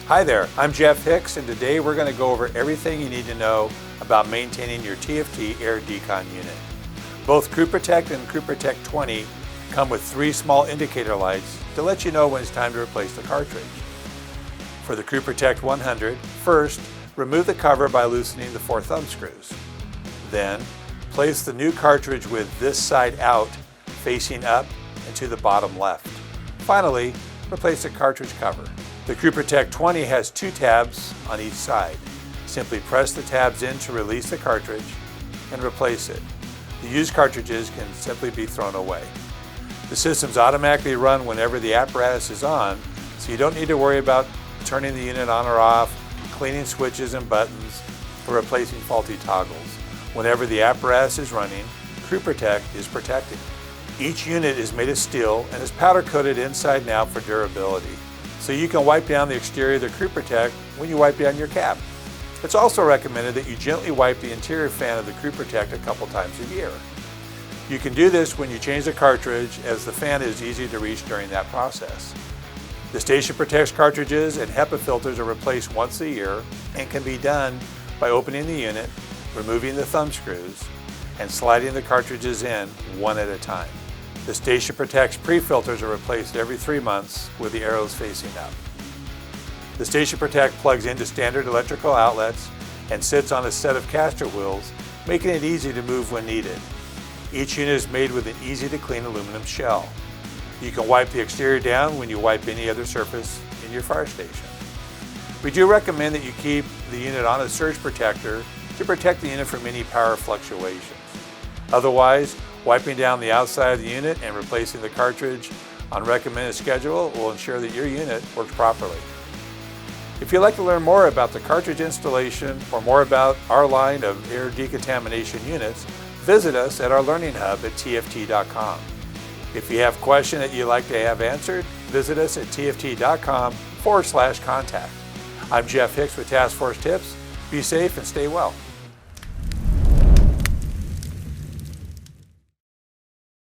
Hi there, I'm Jeff Hicks, and today we're going to go over everything you need to know about maintaining your TFT air decon unit. Both CrewProtect and CrewProtect 20 come with 3 small indicator lights to let you know when it's time to replace the cartridge. For the CrewProtect 100, first, remove the cover by loosening the 4 thumb screws. Then, place the new cartridge with this side out, facing up and to the bottom left. Finally, replace the cartridge cover. The CrewProtect 20 has 2 tabs on each side. Simply press the tabs in to release the cartridge and replace it. The used cartridges can simply be thrown away. The systems automatically run whenever the apparatus is on, so you don't need to worry about turning the unit on or off, cleaning switches and buttons, or replacing faulty toggles. Whenever the apparatus is running, CrewProtect is protected. Each unit is made of steel and is powder coated inside and out for durability, so you can wipe down the exterior of the CrewProtect when you wipe down your cap. It's also recommended that you gently wipe the interior fan of the CrewProtect a couple times a year. You can do this when you change the cartridge, as the fan is easy to reach during that process. The StationProtect cartridges and HEPA filters are replaced once a year and can be done by opening the unit, removing the thumb screws, and sliding the cartridges in one at a time. The StationProtect pre-filters are replaced every 3 months with the arrows facing up. The StationProtect plugs into standard electrical outlets and sits on a set of caster wheels, making it easy to move when needed. Each unit is made with an easy-to-clean aluminum shell. You can wipe the exterior down when you wipe any other surface in your fire station. We do recommend that you keep the unit on a surge protector to protect the unit from any power fluctuations. Otherwise, wiping down the outside of the unit and replacing the cartridge on recommended schedule will ensure that your unit works properly. If you'd like to learn more about the cartridge installation or more about our line of air decontamination units, visit us at our learning hub at tft.com. If you have a question that you'd like to have answered, visit us at tft.com/contact. I'm Jeff Hicks with Task Force Tips. Be safe and stay well.